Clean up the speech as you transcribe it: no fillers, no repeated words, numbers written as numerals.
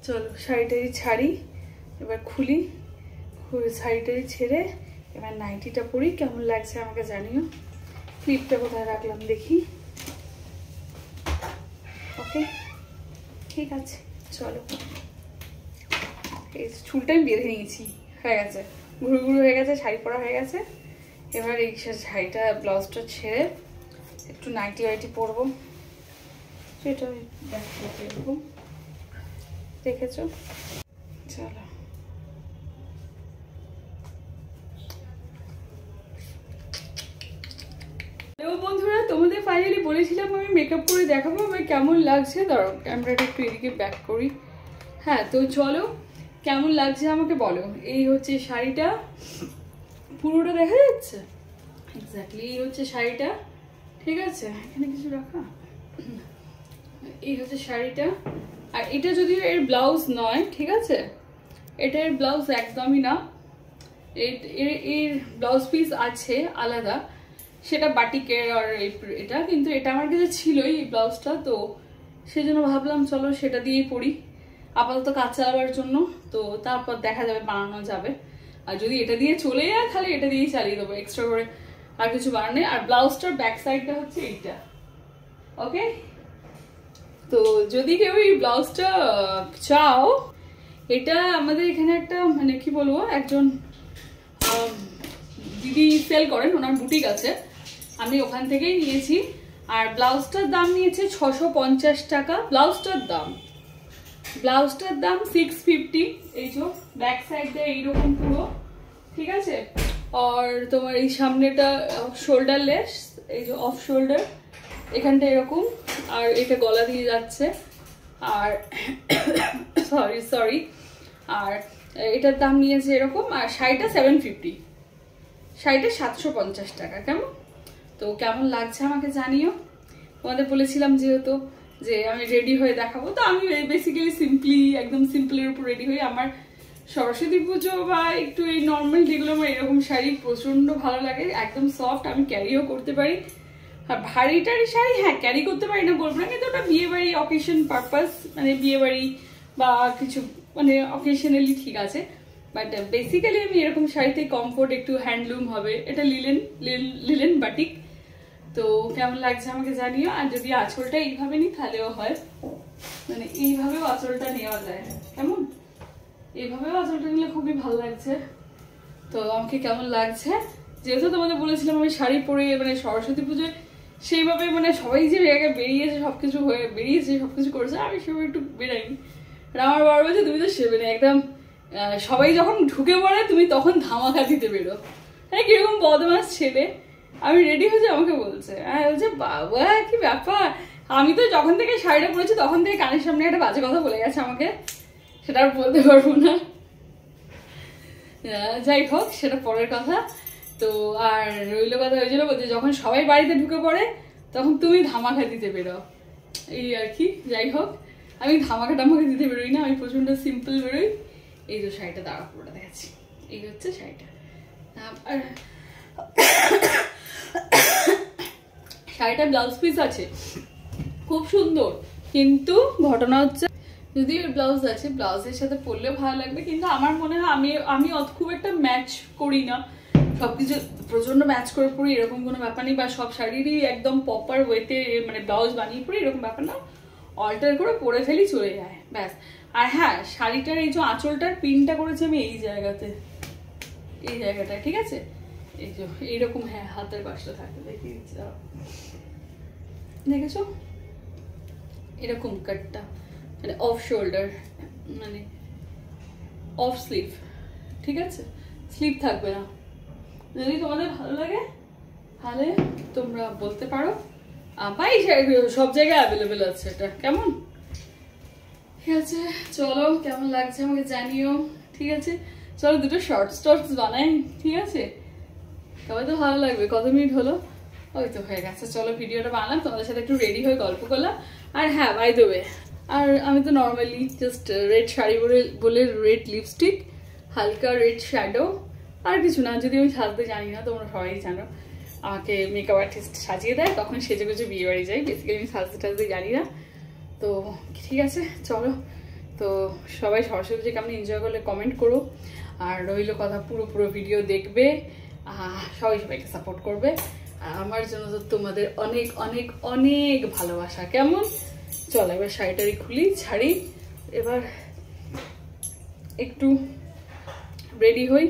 চলো শাড়িটাই ছাড়ি, এবার খুলি, শাড়িটাই ছেড়ে এবার নাইটিটা পরি। কেমন লাগছে আমাকে জানিও। ক্লিপটা কোথায় রাখলাম দেখি। ওকে ঠিক আছে, চলো। এই চুলটা আমি বেঁধে নিয়েছি, হয়ে গেছে, ঘুরু ঘুরু হয়ে গেছে, শাড়ি পরা হয়ে গেছে। এবার এই শাড়িটা ব্লাউজটা ছেড়ে একটু নাইটি ওয়াইটি পরবো। সেটা দেখো, দেখেছো? চলো। বন্ধুরা, তোমাদের ফাইনালি বলেছিলাম আমি মেকআপ করে দেখাবো আমার কেমন লাগছে। দাঁড়াও ক্যামেরাটা একটু এদিকে ব্যাক করি। হ্যাঁ, তো চলো কেমন লাগছে আমাকে বলো। এই হচ্ছে শাড়িটা, পুরোটা দেখা যাচ্ছে? এক্স্যাক্টলি এই হচ্ছে শাড়িটা, ঠিক আছে? এখানে কিছু রাখা, এই হচ্ছে শাড়িটা। আর এটা যদিও এর ব্লাউজ নয়, ঠিক আছে? এটা এর ব্লাউজ একদমই না, এর ব্লাউজ পিস আছে আলাদা, সেটা বাটিকের। আর এটা কিন্তু এটা আমার কাছে ছিলই এই ব্লাউজটা, তো সেজন্য ভাবলাম চলো সেটা দিয়েই পরি আপাতত কাজ চালাবার জন্য। তো তারপর দেখা যাবে, বানানো যাবে। আর যদি এটা দিয়ে চলে যায় তাহলে এটা দিয়েই চালিয়ে দেবো, এক্সট্রা করে আর কিছু বানানো। আর ব্লাউজটার ব্যাক সাইডটা হচ্ছে এইটা, ওকে? তো যদি কেউ এই ব্লাউজটা চাও, এটা আমাদের এখানে একটা মানে কি বলবো, একজন দিদি সেল করেন, ওনার বুটিক আছে, আমি ওখান থেকেই নিয়েছি। আর ব্লাউজটার দাম নিয়েছে 650 টাকা। ব্লাউজটার দাম 650। এই যে ব্যাক সাইডটা এইরকম পুরো, ঠিক আছে? আর তোমার এই সামনেটা শোল্ডারলেস, এই যে অফ শোল্ডার, এখানটা এরকম, আর এটা গলা দিয়ে যাচ্ছে। আর সরি আর এটার দাম নিয়েছে এরকম। আর শাড়িটা 750, শাড়িটা 750 টাকা। কেমন? তো কেমন লাগছে আমাকে জানিও। তোমাদের বলেছিলাম যেহেতু যে আমি রেডি হয়ে দেখাবো, তো আমি বেসিক্যালি সিম্পলি, একদম সিম্পলের উপর রেডি হই। আমার সরস্বতী পুজো বা একটু এই নর্মাল যেগুলো, আমার এরকম শাড়ি প্রচন্ড ভালো লাগে, একদম সফট, আমি ক্যারিও করতে পারি। আর ভারী টারি শাড়ি হ্যাঁ ক্যারি করতে পারি না বলবো না, কিন্তু ওটা বিয়ে বাড়ি অকেশন পারপাস, মানে বিয়ে বাড়ি বা কিছু মানে অকেশনালি ঠিক আছে। বাট বেসিক্যালি আমি এরকম শাড়িতে কমফোর্ট, একটু হ্যান্ডলুম হবে, এটা লিলেন বাটিক। তো কেমন লাগছে আমাকে জানিও। আর যদি আঁচলটা এইভাবে নিই তাহলেও হয়, মানে এইভাবেও আঁচলটা নেওয়া যায়। কেমন? এইভাবেও আঁচলটা নিলে খুবই ভালো লাগছে। তো আমাকে কেমন লাগছে, যেহেতু তোমাদের বলেছিলাম আমি শাড়ি পরে মানে সরস্বতী পুজোয় সেইভাবে মানে সবাই যে জায়গায় বেরিয়েছে, সবকিছু হয়ে বেরিয়েছে, সবকিছু করেছে, আমি সেভাবে একটু বেরাইনি। আর আমার বাবা বলছে তুমি তো সেবে না, একদম সবাই যখন ঢুকে পড়ে তুমি তখন ধামাকা দিতে বেরো। হ্যাঁ, কিরকম বদমাস ছেলে। আমি রেডি হয়েছে আমাকে বলছে, হ্যাঁ বলছে বাবা কি ব্যাপার। আমি তো যখন থেকে শাড়িটা পরেছি তখন থেকে কানের সামনে একটা বাজে কথা বলে গেছে আমাকে, সেটা আর বলতে পারবো না। যাই হোক, সেটা পরের কথা। তো আর রইল কথা হয়েছিল বলছে যখন সবাই বাড়িতে ঢুকে পড়ে তখন তুমি ধামাকা দিতে বেরো, এই আর কি। যাই হোক, আমি ধামাকা দিতে বেরোই না, আমি প্রচন্ড সিম্পল বেরোই। এই যে শাড়িটা দাঁড়া পুরোটা দেখাচ্ছি, এই হচ্ছে শাড়িটা। আর শাড়িটা ব্লাউজ পিস আছে খুব সুন্দর, কিন্তু ঘটনা হচ্ছে যদি ব্লাউজ আছে, ব্লাউজের সাথে পরলেও ভালো লাগবে, কিন্তু আমার মনে হয় আমি খুব একটা ম্যাচ করি না, সবকিছু প্রচন্ড ম্যাচ করে পড়ি এরকম কোনো ব্যাপার নেই, বা সব শাড়িরই একদম প্রপার ওয়েতে মানে ব্লাউজ বানিয়ে পড়ি এরকম ব্যাপার না, অল্টার করে পরে ফেলি চলে যায় ব্যাস। আর হ্যাঁ, শাড়িটার এই যে আঁচলটার পিনটা করেছি আমি এই জায়গাতে, এই জায়গাটা, ঠিক আছে? এই যে এইরকম, হ্যাঁ হাতের পাশটা থাকে, দেখিয়ে দিচ্ছি, দেখেছো? এরকম কাটটা মানে অফ শোল্ডার, মানে অফ স্লিভ, ঠিক আছে? স্লিভ থাকবে না। যদি তোমাদের ভালো লাগে তাহলে তোমরা বলতে পারো, ভাই সব জায়গায় অ্যাভেলেবেল আছে এটা। কেমন? ঠিক আছে, চলো কেমন লাগছে আমাকে জানিও। ঠিক আছে, চলো দুটো শর্টস বানাই, ঠিক আছে? তবে তো ভালো লাগবে। কত মিনিট হলো? ওই তো হয়ে গেছে। চলো ভিডিওটা বানালাম, তোমাদের সাথে একটু রেডি হয়ে গল্প করলাম। আর হ্যাঁ, বাই দ্য ওয়ে, আর আমি তো নর্মালি জাস্ট রেড শাড়ি বলে রেড লিপস্টিক, হালকা রেড শ্যাডো, আর কিছু না। যদি আমি সাজতে জানি না, তোমরা সবাই জানো আমাকে মেকআপ আর্টিস্ট সাজিয়ে দেয়, তখন সেজে গুজে বিয়ে বাড়ি যাই। বেসিক্যালি আমি সাজতে টাজতে জানি না। তো ঠিক আছে, চলো তো সবাই সরস্বতী কেমন এনজয় করলে কমেন্ট করো, আর রইল কথা পুরো ভিডিও দেখবে, সবাই সবাইকে সাপোর্ট করবে। আর আমার জন্য তো তোমাদের অনেক অনেক অনেক ভালোবাসা। কেমন, চলো এবার শাড়িটারি খুলি, ছাড়ি, এবার একটু রেডি হই।